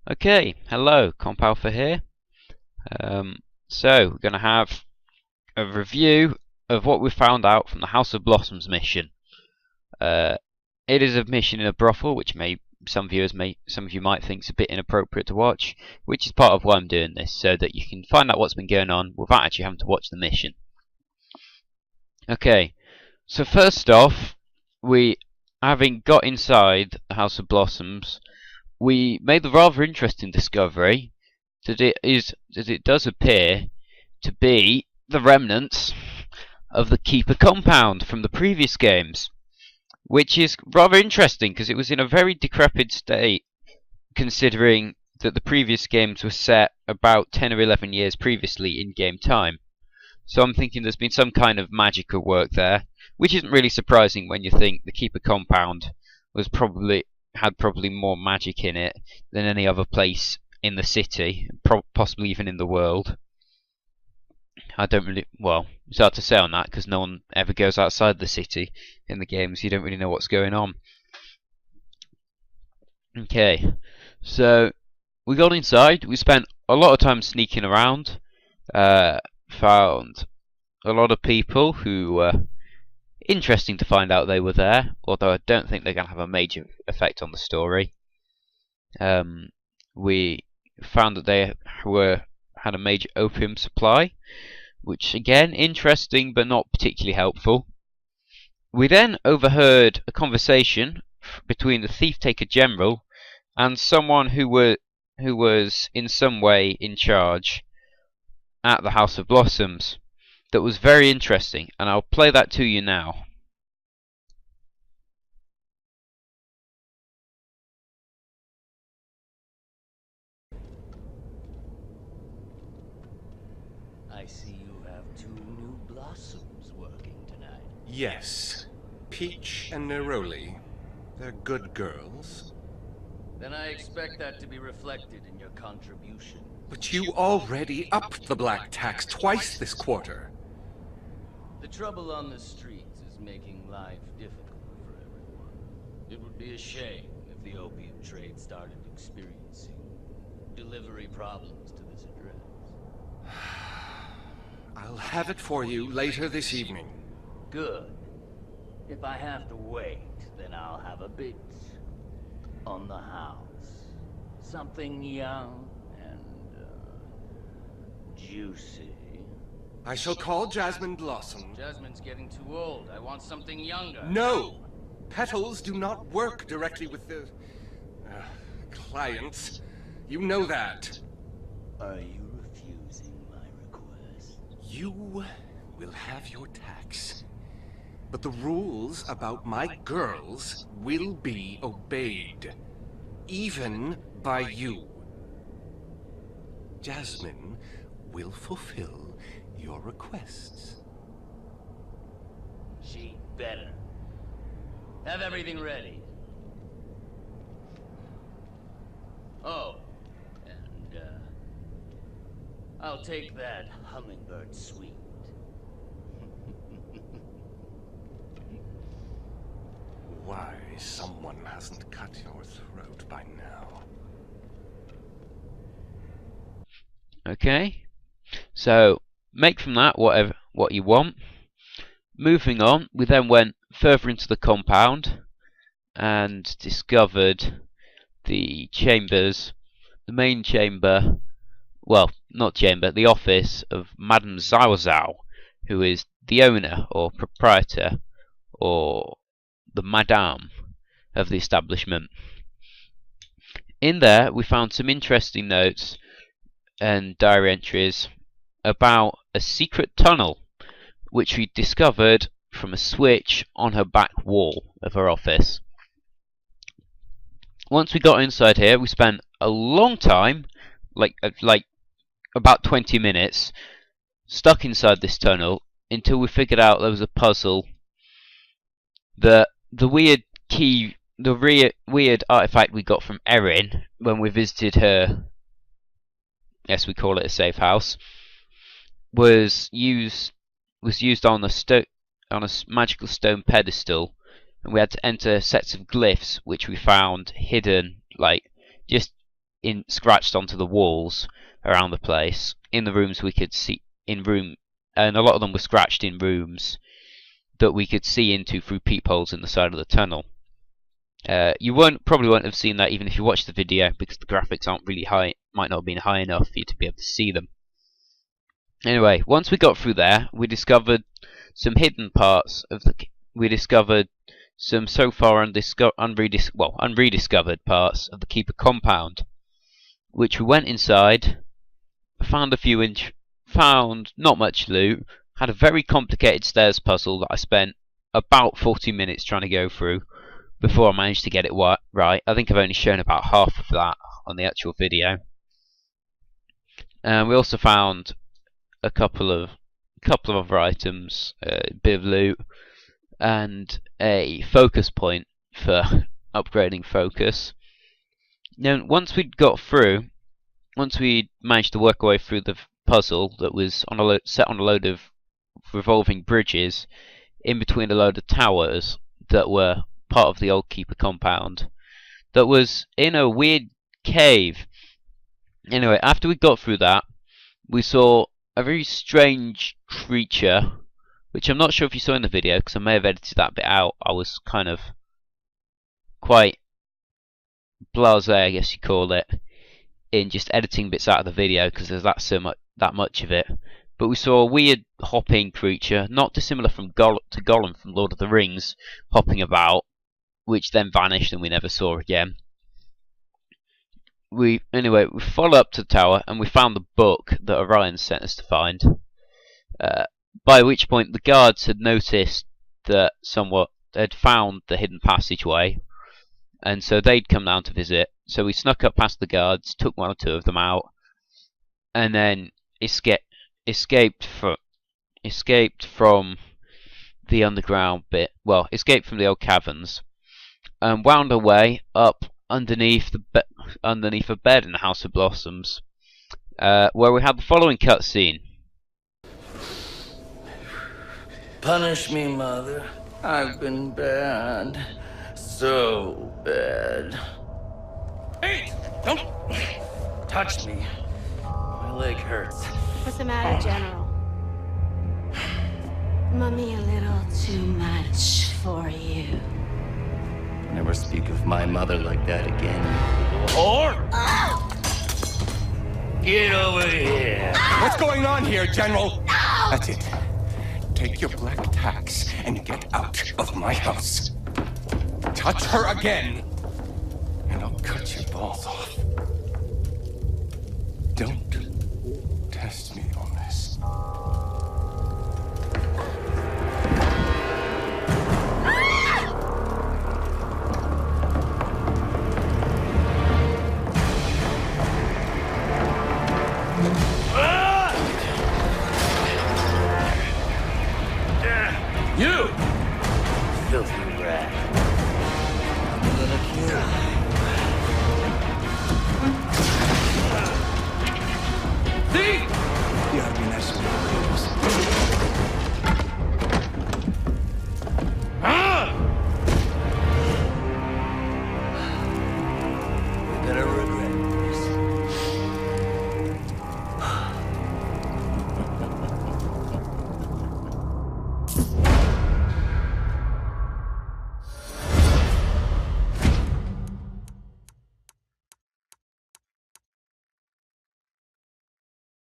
Okay, hello, Comp Alpha here. So we're going to have a review of what we found out from the House of Blossoms mission. It is a mission in a brothel, which some of you might think is a bit inappropriate to watch, which is part of why I'm doing this, so that you can find out what's been going on without actually having to watch the mission. Okay, so first off, having got inside the House of Blossoms, we made the rather interesting discovery that it does appear to be the remnants of the Keeper compound from the previous games, which is rather interesting because it was in a very decrepit state, considering that the previous games were set about 10 or 11 years previously in game time. So I'm thinking there's been some kind of magical work there, which isn't really surprising when you think the Keeper compound had probably more magic in it than any other place in the city, possibly even in the world. It's hard to say on that because no one ever goes outside the city in the games. You don't really know what's going on. Okay, so we got inside. We spent a lot of time sneaking around. Found a lot of people who were interesting to find out they were there, although I don't think they're going to have a major effect on the story. We found that they had a major opium supply, which again, interesting but not particularly helpful. We then overheard a conversation between the Thief-Taker General and someone who was in some way in charge at the House of Blossoms. That was very interesting, and I'll play that to you now. I see you have two new blossoms working tonight. Yes. Peach and Neroli. They're good girls. Then I expect that to be reflected in your contribution. But you already upped the black tax twice this quarter. The trouble on the streets is making life difficult for everyone. It would be a shame if the opium trade started experiencing delivery problems to this address. I'll have it for you later this evening. Good. If I have to wait, then I'll have a bit on the house. Something young and juicy. I shall call Jasmine Blossom. Jasmine's getting too old. I want something younger. No! Petals do not work directly with the clients. You know that. Are you refusing my request? You will have your tax. But the rules about my girls will be obeyed. Even by you. Jasmine will fulfill your requests. She'd better. Have everything ready. Oh, and I'll take that hummingbird sweet. Why someone hasn't cut your throat by now. Okay, so make from that what you want. Moving on, we then went further into the compound and discovered the chambers, the main chamber, well, not chamber, the office of Madame Zhao Zhao, who is the owner or proprietor or the madame of the establishment. In there, we found some interesting notes and diary entries about a secret tunnel which we discovered from a switch on her back wall of her office. Once we got inside here, we spent a long time, like about 20 minutes, stuck inside this tunnel until we figured out there was a puzzle that the weird artifact we got from Erin when we visited her, yes, we call it a safe house, was used on a magical stone pedestal, and we had to enter sets of glyphs which we found hidden, like just scratched onto the walls around the place. In the rooms we could see and a lot of them were scratched in rooms that we could see into through peepholes in the side of the tunnel. You probably won't have seen that even if you watched the video, because the graphics aren't really high, might not have been high enough for you to be able to see them. Anyway, once we got through there, we discovered some hidden parts of we discovered some so far unrediscovered parts of the Keeper compound, which we went inside, found found not much loot, had a very complicated stairs puzzle that I spent about 40 minutes trying to go through before I managed to get it right. I think I've only shown about half of that on the actual video. We also found a couple of other items, a bit of loot, and a focus point for upgrading focus. Now, once we managed to work our way through the puzzle that was set on a load of revolving bridges in between a load of towers that were part of the old Keeper compound, that was in a weird cave. Anyway, after we got through that, we saw a very strange creature, which I'm not sure if you saw in the video, because I may have edited that bit out. I was kind of quite blasé, I guess you call it, in just editing bits out of the video, because there's that much of it. But we saw a weird hopping creature, not dissimilar to Gollum from Lord of the Rings, hopping about, which then vanished and we never saw again. Anyway, we followed up to the tower and we found the book that Orion sent us to find. By which point the guards had noticed that they'd found the hidden passageway, and so they'd come down to visit. So we snuck up past the guards, took one or two of them out, and then escaped from the underground bit. Well, escaped from the old caverns, and wound our way up underneath a bed in the House of Blossoms, where we had the following cutscene. Punish me, Mother. I've been bad. So bad. Hey! Don't touch me. My leg hurts. What's the matter, General? Mummy a little too much for you. Never speak of my mother like that again, you little whore! Get over here! What's going on here, General? No! That's it. Take your black tax and get out of my house. Touch her again, and I'll cut your balls off.